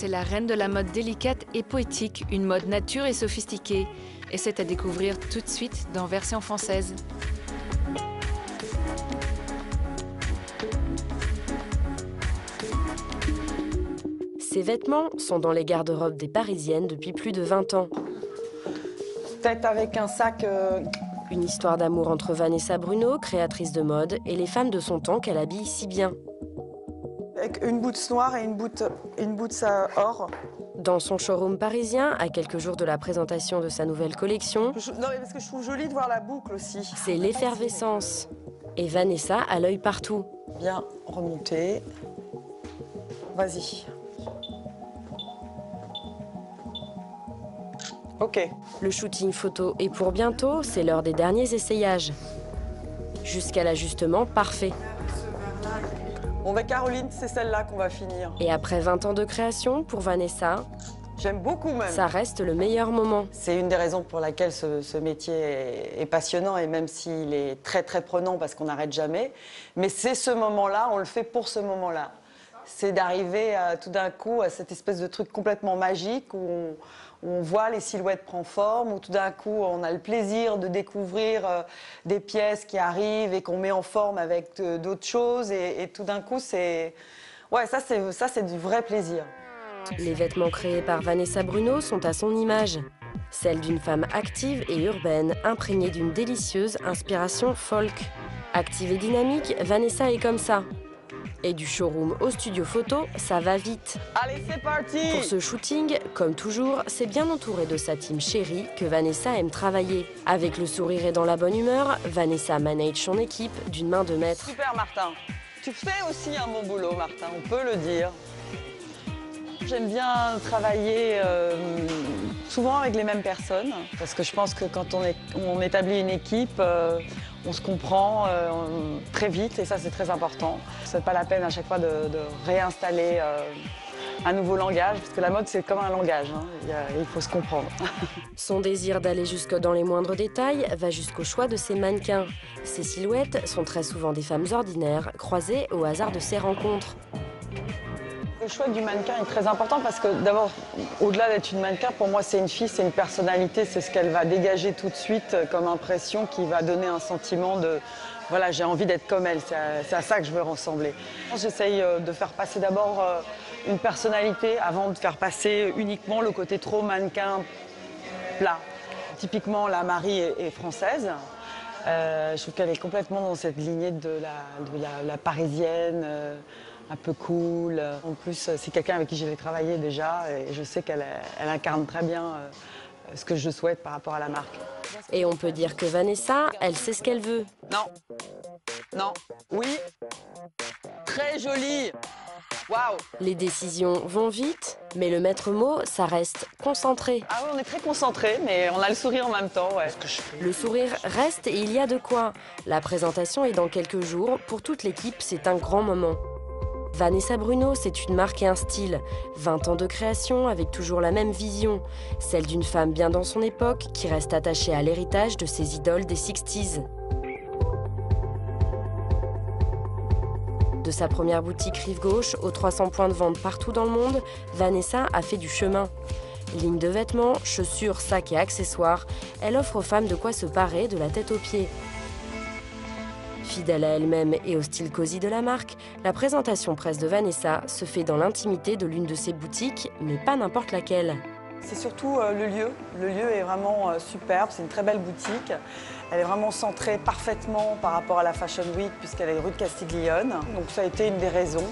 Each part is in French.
c'est la reine de la mode délicate et poétique, une mode nature et sophistiquée. Et c'est à découvrir tout de suite dans Version française. Ces vêtements sont dans les garde-robes des Parisiennes depuis plus de 20 ans. Peut-être avec un sac... Une histoire d'amour entre Vanessa Bruno, créatrice de mode, et les femmes de son temps qu'elle habille si bien. Avec une boots noire et une boots or. Dans son showroom parisien, à quelques jours de la présentation de sa nouvelle collection, Non, mais parce que je trouve joli de voir la boucle aussi. C'est l'effervescence. Et Vanessa a l'œil partout. Bien remonter. Vas-y. Ok. Le shooting photo est pour bientôt, c'est l'heure des derniers essayages. Jusqu'à l'ajustement parfait. Bon, ben Caroline, c'est celle-là qu'on va finir. Et après 20 ans de création, pour Vanessa, j'aime beaucoup même. Ça reste le meilleur moment. C'est une des raisons pour laquelle ce métier est passionnant, et même s'il est très très prenant parce qu'on n'arrête jamais. Mais c'est ce moment-là, on le fait pour ce moment-là. C'est d'arriver tout d'un coup à cette espèce de truc complètement magique où on voit les silhouettes prendre forme, où tout d'un coup on a le plaisir de découvrir des pièces qui arrivent et qu'on met en forme avec d'autres choses. Et tout d'un coup, c'est... Ouais, ça c'est du vrai plaisir. Les vêtements créés par Vanessa Bruno sont à son image. Celle d'une femme active et urbaine, imprégnée d'une délicieuse inspiration folk. Active et dynamique, Vanessa est comme ça. Et du showroom au studio photo, ça va vite. Allez, c'est parti! Pour ce shooting, comme toujours, c'est bien entouré de sa team chérie que Vanessa aime travailler. Avec le sourire et dans la bonne humeur, Vanessa manage son équipe d'une main de maître. Super, Martin. Tu fais aussi un bon boulot, Martin, on peut le dire. J'aime bien travailler souvent avec les mêmes personnes, parce que je pense que quand on établit une équipe, on se comprend très vite, et ça c'est très important. C'est pas la peine à chaque fois de réinstaller un nouveau langage, parce que la mode c'est comme un langage, hein. Il faut se comprendre. Son désir d'aller jusque dans les moindres détails va jusqu'au choix de ses mannequins. Ces silhouettes sont très souvent des femmes ordinaires, croisées au hasard de ces rencontres. Le choix du mannequin est très important parce que d'abord, au-delà d'être une mannequin, pour moi c'est une fille, c'est une personnalité, c'est ce qu'elle va dégager tout de suite comme impression qui va donner un sentiment de voilà, j'ai envie d'être comme elle, c'est à ça que je veux ressembler. J'essaye de faire passer d'abord une personnalité avant de faire passer uniquement le côté trop mannequin plat. Typiquement, la Marie est française. Je trouve qu'elle est complètement dans cette lignée de la parisienne. Un peu cool. En plus, c'est quelqu'un avec qui j'ai travaillé déjà et je sais qu'elle incarne très bien ce que je souhaite par rapport à la marque. Et on peut dire que Vanessa, elle sait ce qu'elle veut. Non. Non. Oui. Très jolie. Waouh. Les décisions vont vite, mais le maître mot, ça reste concentré. Ah oui, on est très concentré, mais on a le sourire en même temps, ouais. Le sourire reste et il y a de quoi. La présentation est dans quelques jours. Pour toute l'équipe, c'est un grand moment. Vanessa Bruno, c'est une marque et un style. 20 ans de création avec toujours la même vision. Celle d'une femme bien dans son époque qui reste attachée à l'héritage de ses idoles des 60s. De sa première boutique Rive Gauche aux 300 points de vente partout dans le monde, Vanessa a fait du chemin. Ligne de vêtements, chaussures, sacs et accessoires, elle offre aux femmes de quoi se parer de la tête aux pieds. Fidèle à elle-même et au style cosy de la marque, la présentation presse de Vanessa se fait dans l'intimité de l'une de ses boutiques, mais pas n'importe laquelle. C'est surtout le lieu. Le lieu est vraiment superbe, c'est une très belle boutique. Elle est vraiment centrée parfaitement par rapport à la Fashion Week puisqu'elle est rue de Castiglione. Donc ça a été une des raisons.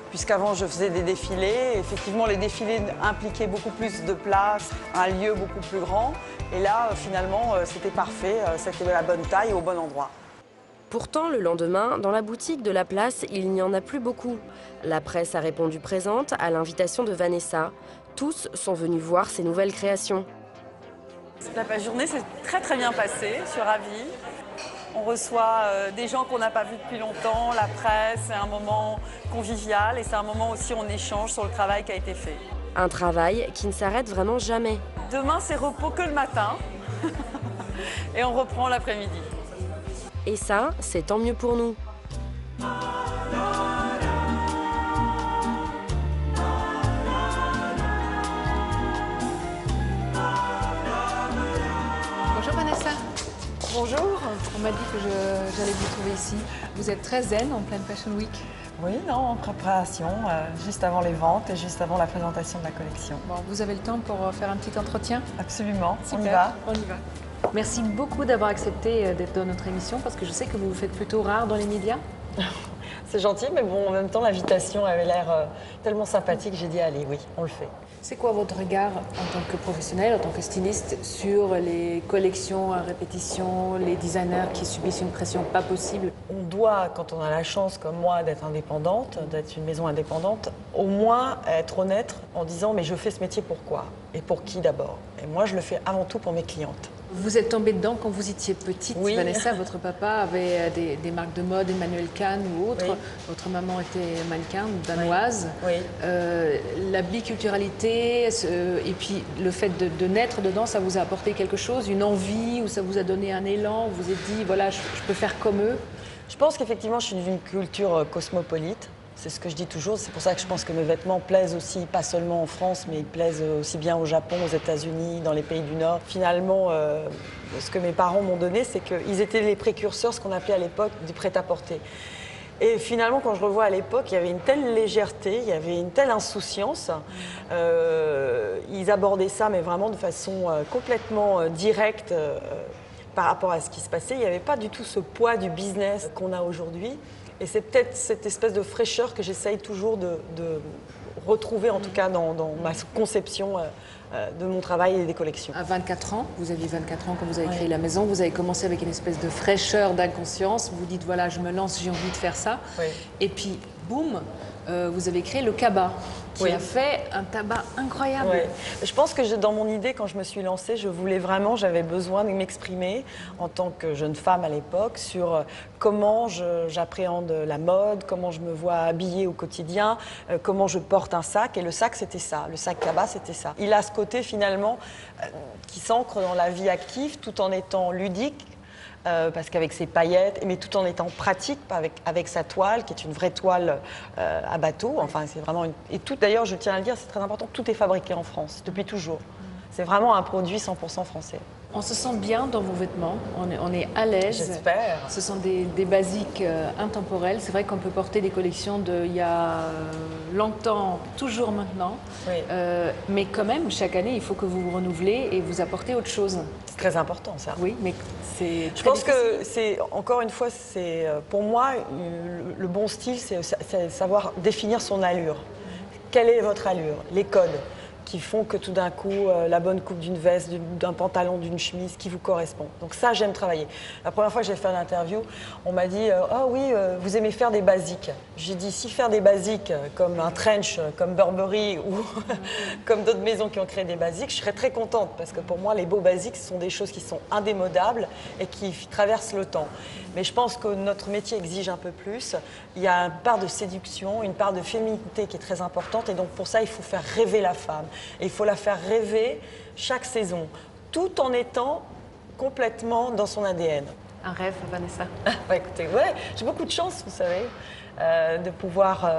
Puisqu'avant je faisais des défilés, effectivement les défilés impliquaient beaucoup plus de place, un lieu beaucoup plus grand. Et là finalement c'était parfait, c'était la bonne taille au bon endroit. Pourtant, le lendemain, dans la boutique de la place, il n'y en a plus beaucoup. La presse a répondu présente à l'invitation de Vanessa. Tous sont venus voir ses nouvelles créations. La journée s'est très bien passée, je suis ravie. On reçoit des gens qu'on n'a pas vus depuis longtemps, la presse, c'est un moment convivial et c'est un moment aussi où on échange sur le travail qui a été fait. Un travail qui ne s'arrête vraiment jamais. Demain, c'est repos que le matin et on reprend l'après-midi. Et ça, c'est tant mieux pour nous. m'a dit que j'allais vous trouver ici. Vous êtes très zen en pleine Fashion Week. Oui, non, en préparation, juste avant les ventes et juste avant la présentation de la collection. Bon, vous avez le temps pour faire un petit entretien? Absolument, Super, on y va. On y va. Merci beaucoup d'avoir accepté d'être dans notre émission parce que je sais que vous vous faites plutôt rare dans les médias. C'est gentil, mais bon, en même temps, l'invitation avait l'air tellement sympathique, j'ai dit allez, oui, on le fait. C'est quoi votre regard en tant que professionnel, en tant que styliste, sur les collections à répétition, les designers qui subissent une pression pas possible? On doit, quand on a la chance, comme moi, d'être indépendante, d'être une maison indépendante, au moins être honnête en disant mais je fais ce métier pourquoi? Et pour qui d'abord? Et moi, je le fais avant tout pour mes clientes. Vous êtes tombée dedans quand vous étiez petite. Oui. Vanessa, votre papa avait des marques de mode, Emmanuel Kahn ou autres. Oui. Votre maman était mannequin, danoise. Oui. La biculturalité et puis le fait de naître dedans, ça vous a apporté quelque chose, une envie ou ça vous a donné un élan? Vous vous êtes dit, voilà, je peux faire comme eux? Je pense qu'effectivement, je suis d'une culture cosmopolite. C'est ce que je dis toujours. C'est pour ça que je pense que mes vêtements plaisent aussi, pas seulement en France, mais ils plaisent aussi bien au Japon, aux États-Unis, dans les pays du Nord. Finalement, ce que mes parents m'ont donné, c'est qu'ils étaient les précurseurs, ce qu'on appelait à l'époque du prêt-à-porter. Et finalement, quand je revois à l'époque, il y avait une telle légèreté, il y avait une telle insouciance. Ils abordaient ça, mais vraiment de façon complètement directe. Par rapport à ce qui se passait, il n'y avait pas du tout ce poids du business qu'on a aujourd'hui. Et c'est peut-être cette espèce de fraîcheur que j'essaye toujours de retrouver, en tout cas dans ma conception de mon travail et des collections. À 24 ans, vous aviez 24 ans quand vous avez créé la maison, vous avez commencé avec une espèce de fraîcheur, d'inconscience. Vous dites, voilà, je me lance, j'ai envie de faire ça. Oui. Et puis, boum, vous avez créé le Kaba, qui a fait un tabac incroyable. Ouais. Je pense que dans mon idée, quand je me suis lancée, j'avais besoin de m'exprimer en tant que jeune femme à l'époque sur comment j'appréhende la mode, comment je me vois habillée au quotidien, comment je porte un sac. Et le sac, c'était ça. Le sac Kaba, c'était ça. Il a ce côté finalement qui s'ancre dans la vie active tout en étant ludique. Parce qu'avec ses paillettes, mais tout en étant pratique, avec sa toile, qui est une vraie toile à bateau. Enfin, c'est vraiment et tout. D'ailleurs, je tiens à le dire, c'est très important. Tout est fabriqué en France depuis toujours. C'est vraiment un produit 100% français. On se sent bien dans vos vêtements, on est à l'aise. J'espère. Ce sont des basiques intemporels. C'est vrai qu'on peut porter des collections d'il y a longtemps, toujours maintenant. Oui. Mais quand même, chaque année, il faut que vous vous renouvelez et vous apportez autre chose. C'est très important, ça. Oui, mais c'est Je pense que c'est, encore une fois, c'est pour moi, le bon style, c'est savoir définir son allure. Quelle est votre allure? Les codes qui font que tout d'un coup, la bonne coupe d'une veste, d'un pantalon, d'une chemise qui vous correspond. Donc ça, j'aime travailler. La première fois que j'ai fait une interview, on m'a dit « Ah oui, vous aimez faire des basiques ». J'ai dit « Si faire des basiques comme un trench, comme Burberry ou comme d'autres maisons qui ont créé des basiques, je serais très contente parce que pour moi, les beaux basiques, ce sont des choses qui sont indémodables et qui traversent le temps. Mais je pense que notre métier exige un peu plus. Il y a une part de séduction, une part de féminité qui est très importante et donc pour ça, il faut faire rêver la femme. Et il faut la faire rêver chaque saison, tout en étant complètement dans son ADN. un rêve, Vanessa. Bah, écoutez, ouais, j'ai beaucoup de chance, vous savez, de pouvoir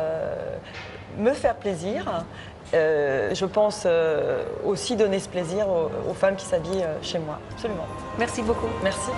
me faire plaisir. Je pense aussi donner ce plaisir aux femmes qui s'habillent chez moi. Absolument. Merci beaucoup. Merci.